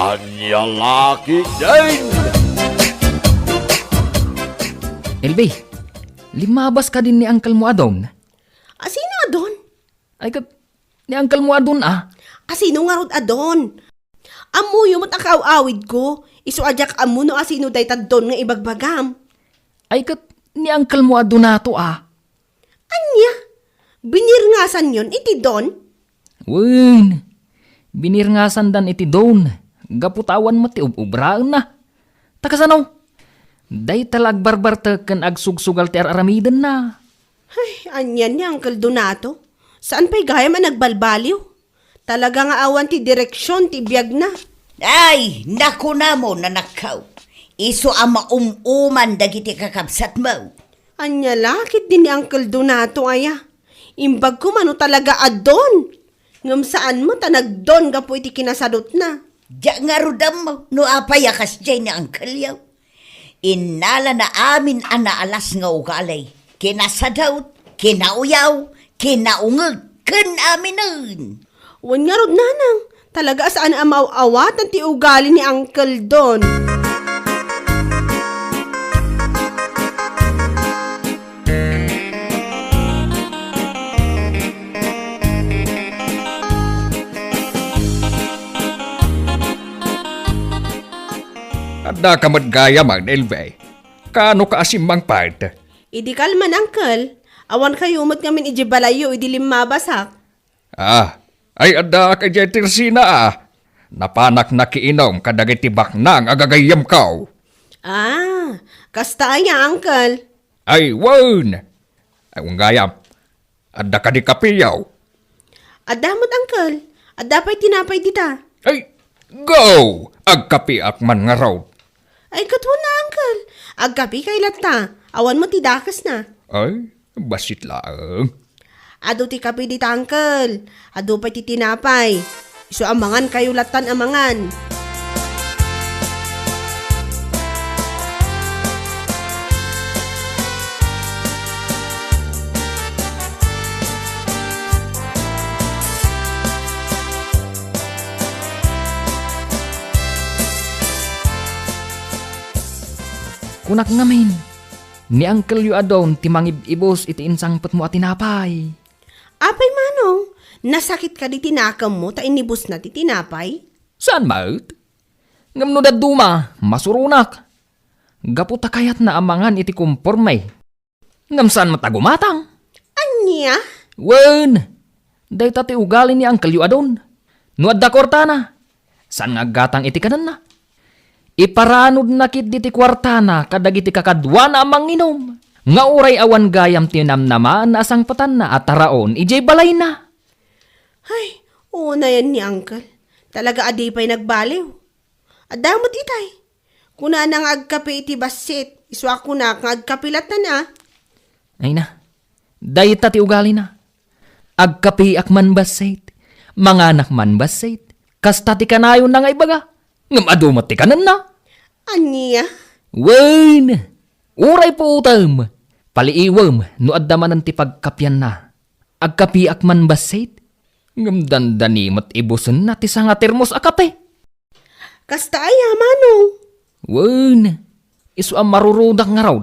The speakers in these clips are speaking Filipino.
Ania La Ketdin. Elbe, limabas ka din ni Uncle mo adon. Asino adon? Ay kat, ni Uncle mo adon Asino nga rod adon? Amuyo mo't akaw-awid ko. Isu ajak amu no asino day tadon nga ibagbagam. Ay kat, ni Uncle mo adon nato Anya? Binirngasan yon iti don? Wen, binirngasan dan iti don. Gaputawan mo ti ubraan na. Takasano? Day talag barbar kan agsugsugal ti aramidan na. Ay, anyan ni Uncle Donato. Saan pa'y gaya man nagbalbaliw? Talaga nga awan ti direksyon ti biyag na. Ay, naku na mo na nakaw. Iso ama umuman dagiti kakabsat mo. Anya lakit din ni Uncle Donato aya. Imbag ko mano talaga adon. Ngam saan mo tanagdon ka po iti kinasadot na. Diya nga rudam mo, no apayakas dyan ni Uncle yaw. Inala na amin anaalas nga ugalay. Kinasadot, kinauyaw, kinaungag, ken aminun. Wan nga rod nanang. Talaga saan amaw-awat ang ti ugali ni Uncle Don. Ada ka madgaya man, Elbe. Kano ka asimang part? Idi kalman, Uncle. Awan kayo umot ngamin ijibalayo, idi limabasak. Ay ada ka dyan tirsina Napanak na kiinom kadagiti baknang agagayam kaw. Kasta aya, Uncle. Ay, wan! Ay, unggayam. Ada ka di kapiyaw. Adamot, Uncle. Adapay tinapay dita. Ay, go! Agkapi man nga raw. Ay, katwa na, Uncle. Aggabi kay lata. Awan mo tidakas na. Ay, basit lang. Ado ti kapi dita, Uncle. Ado pa ti tinapay. Iso amangan kayo latan amangan. Kunak ngamin. Ni Uncle yu adon ti mangibibos iti insangpet mo at tinapay. Apay manong, nasakit ka di tinakam mo ta inibus na ti tinapay? Saan maut? Ngam no daduma, masurunak. Gaputa kayat na amangan iti kumpormay. Ngam saan matagumatang? Anya? Wen! Day tati ugali ni Uncle yu adon. No adda kortana. Saan nga gatang iti kanan na? Iparanod nakit diti kwartana kadagiti kakadwa na amang inom. Nga uray awan gayam tinamnamaan na asang patan na at taraon ijay balay na. Ay, una yan ni Uncle. Talaga adi pa'y nagbaliw. Adamot itay. Kuna nang agkape iti basit, iswa ko na kang agkapilat na. Ay na, day tati ugali na. Agkapi akman basit, mga anak man basit, kasta ti kanayon na nga ibaga. Ngam adumat ti kanan na. Anya? Wen! Uray po utam. Paliiwam no addaman ti pagkapyan na. Agkapi akman basit. Ngam dandanimot ibusen na ti sanga termos akape. Kasta aya, manong. Wen! Isu ang marurudak nga raw.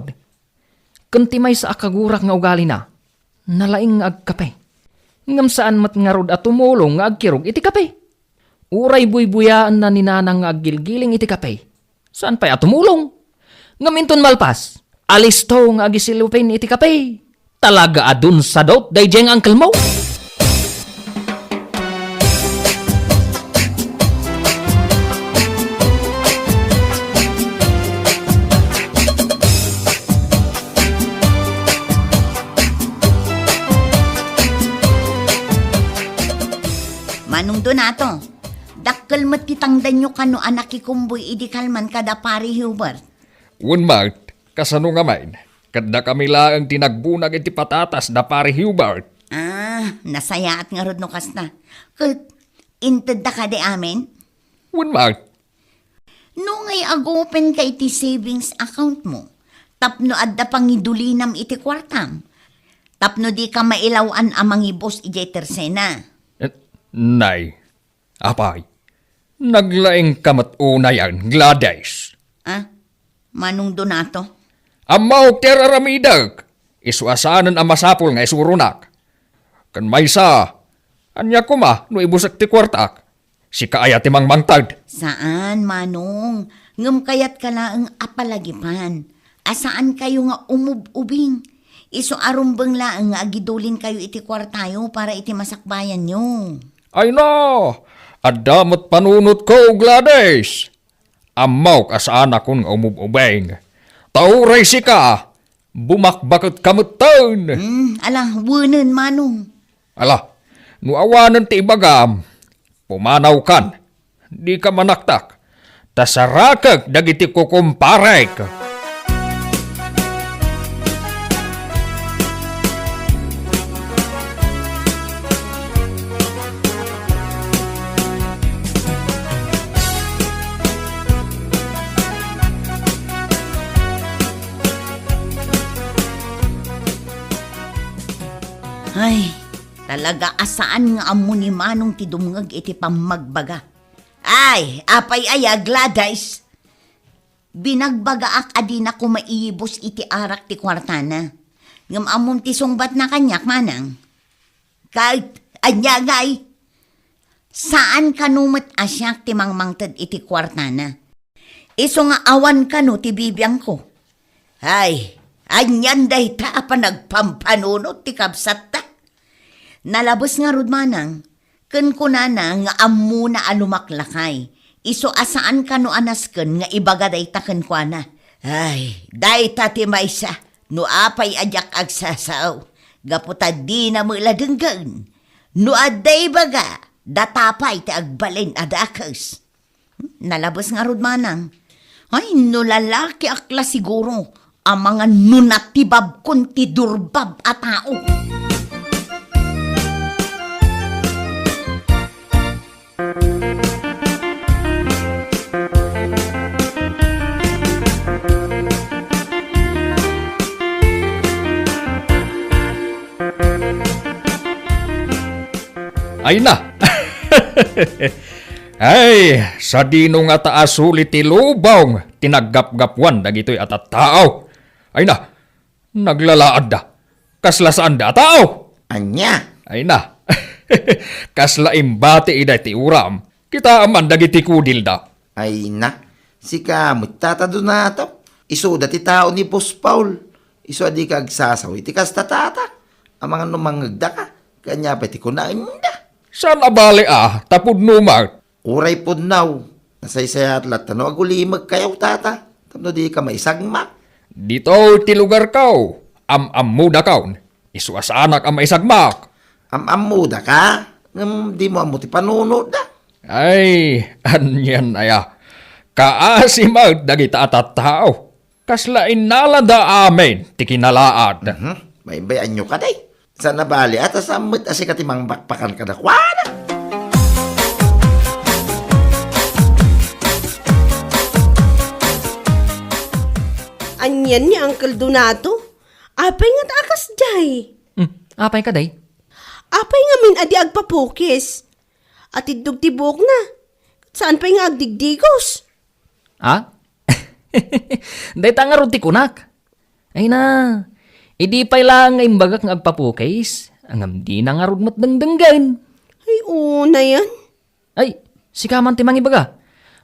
Kunti may sa akagurak nga ugali na. Nalaing agkape. Ngam saan mat nga rod at tumulong nga agkirog iti kape. Uray buy-buyaan na ninanang nga agilgiling iti kape. Saan pa'y atumulong? Ngaminton malpas, alisto nga agisilupin iti kape. Talaga adun sadot day jeng Uncle mo. Manong Donato, dakkel matitangdan nyo kano anak ikumboy idi kalman kada pari Hubert. Unmart, kasano nga main. Kada kami lang tinagbunag iti patatas da pare Hubert. Nasayaat nga rod no kas na. Kat, inted da ka de amin? Unmart, No ngay agopen ka iti savings account mo. Tapno adda pangidulinam iti kwartam. Tapno di ka mailawan amang ibos iti tersena. nay, apay. Naglaing kamat unayan, Gladys. Ah, Manong Donato? Amaw teraramidag. Isuasanan ang masapol nga isurunak. Kan may sa, anya kuma, no ibusak ti kwartak. Si kaaya ti mangmangtad. Saan, Manong? Ngam kayat ka laang apalagipan. Asaan kayo nga umububing? Iso arumbang laang nga agidulin kayo iti kwartayo para iti masakbayan nyo. Ay na, adamot panunot ko, Gladys. Amaw kasaan akong umububeng. Tauray si ka, bumakbakot kamutan. Ala, wunan, Manong. Ala, nuawanan ti ibagam, pumanaw kan, di ka manaktak, tasarakag dagiti kukumparek. Ay, talaga asaan nga amo ni Manong ti dumngag iti pamagbaga. Ay, apay aya, Gladys. Binagbaga ak adina ko maiibos iti arak ti kwartana. Ngam amom ti sungbat na kanyak, Manang. Kahit anyagay, saan kanumat asyak ti mangmangtad iti kwartana? Iso nga awan kanu ti bibiyang ko. Ay, anyan day ta pa nagpampanunot ti kabsat ta. Nalabas nga rod, Manang, ken kunana nga ammo na alumaklakay. Iso asaan ka no anas ken nga ibaga day ta ken kuana. Ay, day ta ti maysa, no apay ajak agsasaw. Gaputa di na mula denggan. No aday baga, datapay ti agbalin adakas. Nalabas nga rod, Manang. Ay, no lalaki akla siguro, ang mga nunatibab kun ti durbab a tao. Ay na! Ay, sa dino nga taas ulit ti lubong, tinaggap-gapwan dagito'y atat tao. Ay na, naglalaad da. Kasla saan da tao? Anya? Ay na, kasla imbati iday ti uram. Kita aman dagiti kudil da. Ay na, si kamot tatado na to. Iso dati tao ni Boss Paul. Iso adi ka agsasaw, iti kasta tata. Ang mga numangagda ka, kanya pati ko na inda. Saan abali tapod numag? Uray po now, nasaysaya at latano agulimag kayaw tata. Tapno di ka maisagmak. Dito ti lugar kaw, am-amuda kaw. Isu asanak ang maisagmak. Am-amuda ka, di mo amuti panunod da. Ay, anyan aya. Kaasimag dagita atat tao. Kaslain nalada amin, ti kinalaad. May bayan nyo ka day. Sa nabali at asamot asi katimang bakpakan ka na kwana. Anyan ni Uncle Donato. Apay nga taakas jay. Apay ka day? Apay nga min adi agpapukis. At idug tibok na. Saan pa'y nga agdigdigos? Ha? Day ta nga ruti kunak. Ay na, idi pa'y lang ay bagak nga agpapukis. Ang di na nga rod matdangdanggan. Ay, una yan. Ay, sikaman ti mangibaga.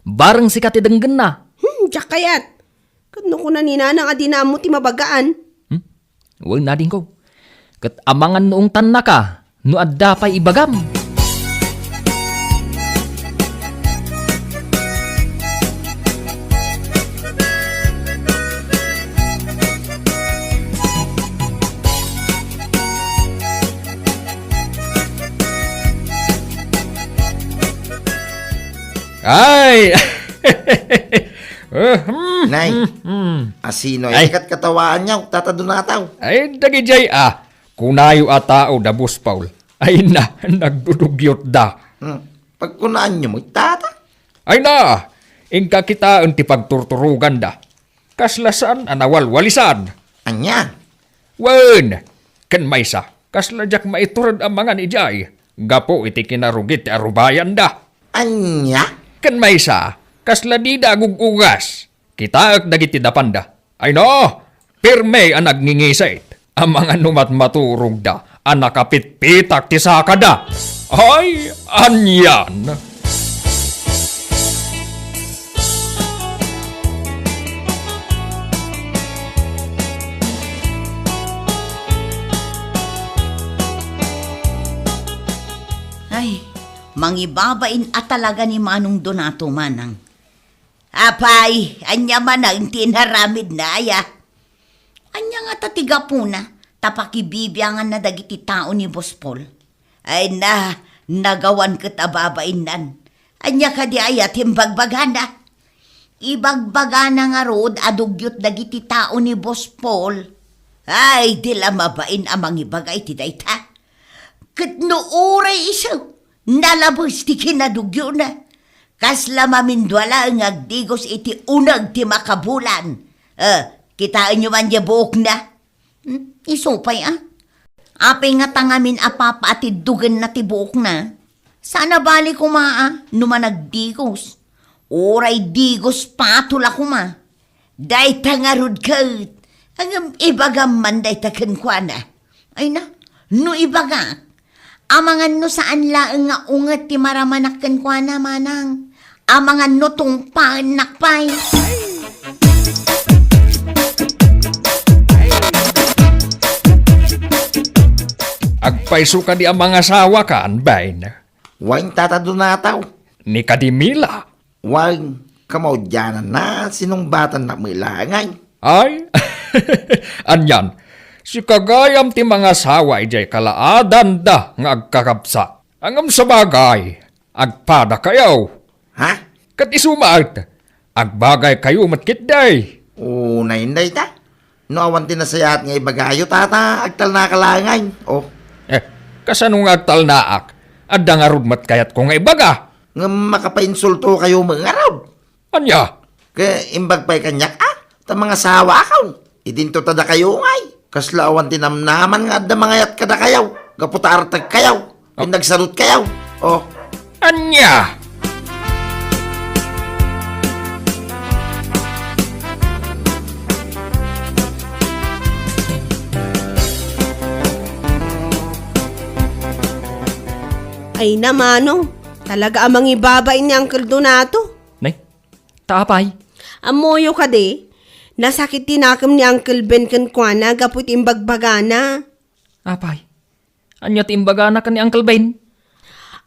Barang sikat ti danggan na. Diyak kayat. Kano ko na ninanang adi na mo ti mabagaan. Huwag na din ko. Kat amangan noong tan na ka, no adda pa'y ibagam. Ay! Nay, asino ay ikat katawaan niya, tatado na taw. Ay, dagijay kunayo a tao da Boss Paul. Ay na, nagdudugyot da. Pagkunaan niyo mo, tata. Ay na, ingka kita ti pagturturugan da. Kaslasan anawalwalisan. Anya? Wen, ken maysa, kasladyak maiturad ang mga ni Jay. Gapo iti kinarugit ti arubayan da. Anya? Kan may sa, kasla di da agugugas. Kita ak dagiti dapanda. Ay no, pirme ang nagngingisait. Ang mga numat maturog da, ang nakapit-pitak ti sakada. Ay, anyan. Ay, mangibabain at talaga ni Manong Donato manang. Apay, anya man ang tinaramid na aya. Anya nga tatiga po na, tapakibibiyangan na dagiti tao ni Boss Paul. Ay na, nagawan kat ababain nan. Anya ka di aya timbagbagana. Ibagbagana nga rod adugyot dagiti tao ni Boss Paul. Ay, dila mabain amang ibagay ti dayta. Kat no oray isaw, nalabos ti kinadugyo na. Kasla mamindwala ang agdigos iti unag ti makabulan. Kitaan nyo man ya buok na. Isupay Apay nga tangamin apapa ati dugan na ti buok na. Sana bali kumaa, numanagdigos. Oray digos patula kuma. Day tangarod kat. Ang ibagam man day takenkwana. Ay na, no ibaga. Amangan no saan laang nga ungat ti maramanakken kwa na manang. Amangan no tungpaan nakpay. Agpaiso ka di ang mga sawa ka, anbain. Wain tatadunataw. Ni kadimila. Wain kamaudyanan na sinungbatan na milangay. Ay, anyan. Si kagayam ti mga sawa ijay kalaadan da nga agkakapsa. Angam sa bagay, agpada kayaw. Ha? Kat isumaat, agbagay kayo matkit day. Unay inday ta. No awan tinasayat nga ibagayo tata agtal na kalangay. Oh, Kasanong agtal naak, adda nga rudmat kayat ko nga ibaga. nga makapainsulto kayo mga araw. Anya, Kaya imbag pa'y kanyak ta mga sawa akaw. Idinto tada kayo ngay. Kaslaawan tinamnaman nga adda mga yat kada kayaw. Gaputartag kayaw. Pinagsalot kayaw. Oh, anya. Ay na, Manong. Talaga amang ibabain ni Uncle Donato. Nay, taapay. Amoyo ka de. Nasakit tinakam ni Uncle Ben kenkwana gaput imbagbagana. Apay. Anya timbaga na ka ni Uncle Ben.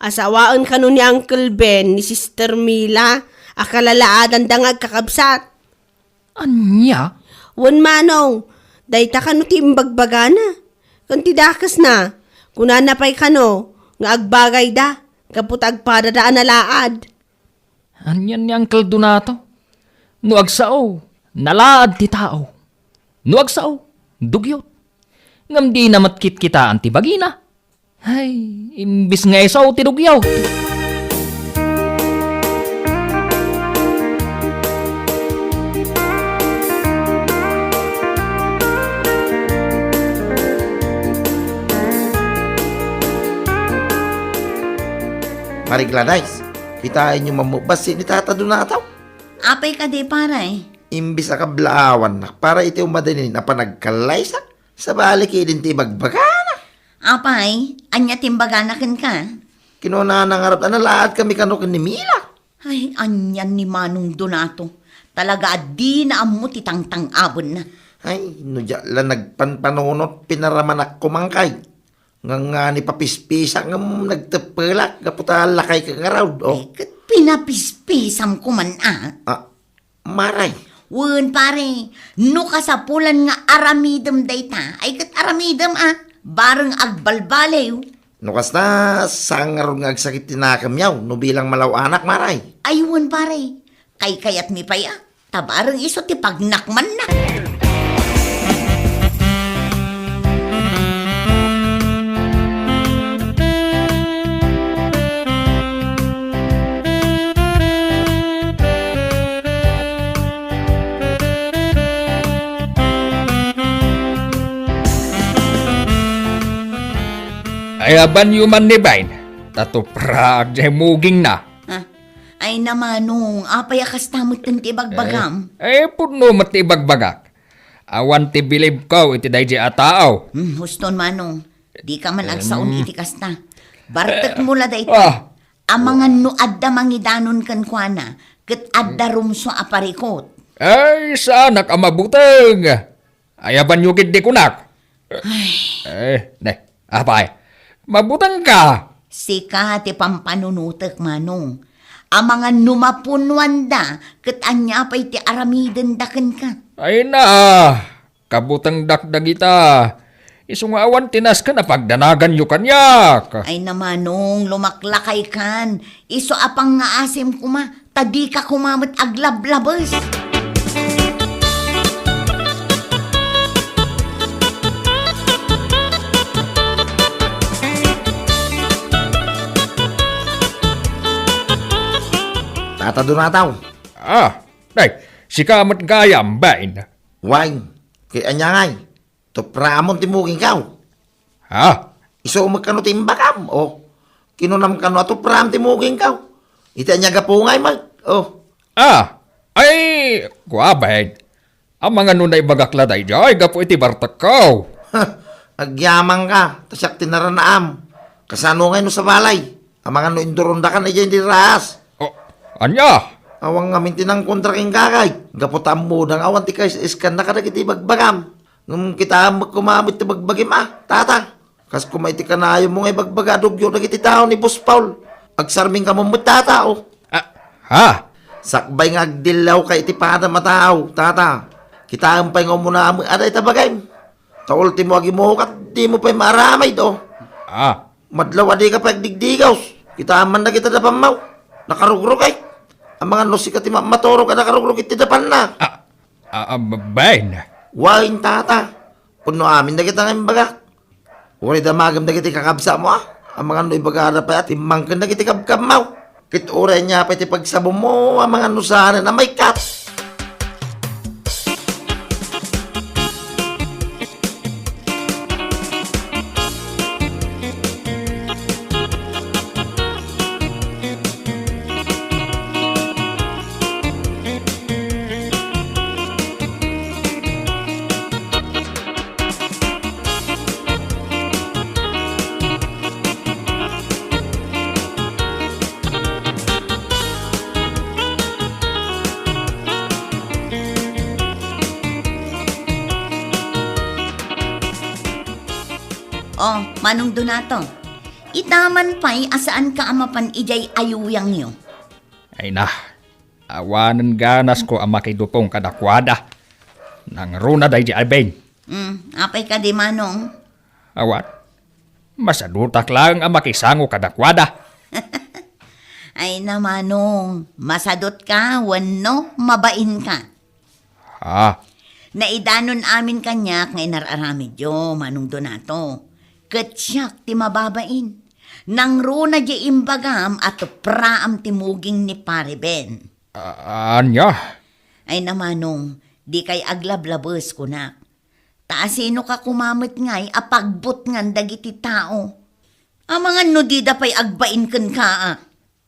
Asawaan ka nun ni Uncle Ben ni Sister Mila. Akalalaadan dangag kakabsat. Anya? Wan, Manong. Dayta ka no timbagbagana. Kantidakas na. Kunanapay ka no. Nga agbagay da. Kaput agpadadaan na laad. Anyan ni Uncle Donato. No agsao, nalaad ti tao. No agsao, dugyot. Ngam di na matkit kita anti bagina. Ay, imbis nga isaw ti dugyaw. mariglanais. Kitain nyo mamubasi ni Tata Donataw. Apay ka di paray. Imbis na kablaawan na para iti umadanin na panagkalaysa sa balik idin ti bagbagana. Apay, anya timbaganakin ka. Kinuna nang harap na laad kami kanukin ni Mila. Ay, anyan ni Manong Donato. Talaga di na amo titangtang abon na. Ay, nudya lang nagpanpanunot pinaraman ak kumangkay. Nga ni papispisa nga nagtepelak kaputa lakay kang araw. Oh. Eh, kat pinapispisam ko man Maray. Wen pare, no kasapulan nga aramidem dayta, ay kat aramidem bareng agbalbalew. Nukas na sangar nga agsakit tinakam yaw, no bilang malaw anak maray. Ay wen pare, kay kayat mi paya, tabareng iso ti pagnakman na. Ay aban yuman ni Bain, tato prag jay muging na. Ay namanong, apay akas tamot ti bagbagam. Puno mati bagbagak. Awan ti bilib ko iti daydi a tao. Huston manong, di ka man agsaon iti kasta. Bartek mula da ito. Ah. Amangan no adda mangidanon kan kuana, ket adda rumso aparikot. Ay, saanak ang mabutang. Ayaban yung di kunak. Apay, mabutang ka. Sika ti pampanunutek manong. Amangan numapunwan da, ket anya pa'y ti aramiden daken ka. Ay na, kabutang dakdag ita. Isungawan tinas ka na pagdanagan yu kanyak. Ay namanong, lumaklakay kan. Iso apang nga asim kuma, tadi ka kumamat aglablabas. Tata Donataw, Sikamat gayam bain. wine, kay anyangay, to pramon timuging kaw. Iso magkano timbakam, kinunam kano ato pram timuging kaw. Iti anya gapungay mag, Ay, guabain. Ang mga nunay bagakladay ay gapo iti bartak ko. Agyamang ka, tasyak tinaranaam. Kasano ngayon sa balay, ang mga no induronda ka na dyan di ras. Anya? Awang ngamin tinang kontraking kakay. Gaputam mo nang awan ti kay iskan na kadagiti bagbagam. Nung kita magkumamit ti bagbagim tata. Kas kumaiti ka na ayaw mo ngay bagbagadog yung nagiti tao ni Boss Paul. Agsarming ka mo tata Sakbay nga agdilaw kay iti pada matao, tata. Kita ang pay nga muna aday tabagay. Sa ultimo agi mo kat di mo pa'y maramay do. Madlaw adi ka pa agdigdigaw. Kita man na kita dapamaw. Nakarugrog ay. Ang mga nosika ti matoro ka nakarugrog iti dapan na. Bain. Wain tata. Puno amin na kita ng baga. Wala damagam na kiti kakabsa mo Ang mga noy bagara pa at imangkan na kiti kabkab mo. Kit oray niya pa iti pagsabo mo ang mga nusana na may kat. Manong Donato, itaman pa'y asaan ka amapan ijay ayuyang nyo. Ay na, awanan ganas ko ang makidupong kadakwada. Nang runa day di albeng. Apay ka di manong. Awan, masadutak lang ang makisango kadakwada. Ay na manong, masadot ka, wano, mabain ka. Naidanon amin kanya ngay nararamid yo, Manong Donato. Katsyak ti mababain. Nang runa di imbagam at praam timuging ni Pariben. Anya? Ay namanong, di kay aglablabos ko na. Taasino ka kumamit ngay apagbot ngan dagiti tao. Amangan no di da pa'y agbain kan ka.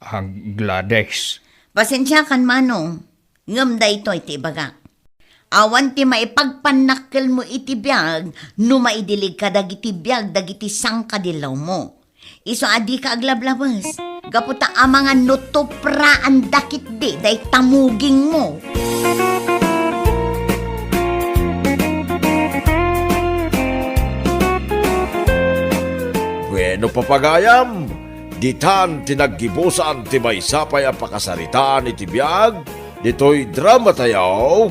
Ang Gladys. Pasensya kan manong, ngam da ito iti baga. Awan ti maipagpanakkel mo iti biyag, no maidilig ka dagiti biyag, dagiti sangkadilaw mo. Iso adi ka aglablabas, gaputa amangan nutupraan dakit di, day tamuging mo. Bueno papagayam, ditan tinaggibusan ti may sapay ang pakasaritaan iti biyag, dito'y drama tayo,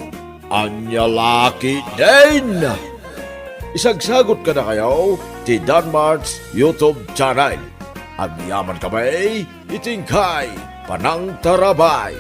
Ania La Ketdin. Isagsagot ka na kayo ti Danmarks YouTube channel. Ang yaman kamay, itingkay, panang tarabay.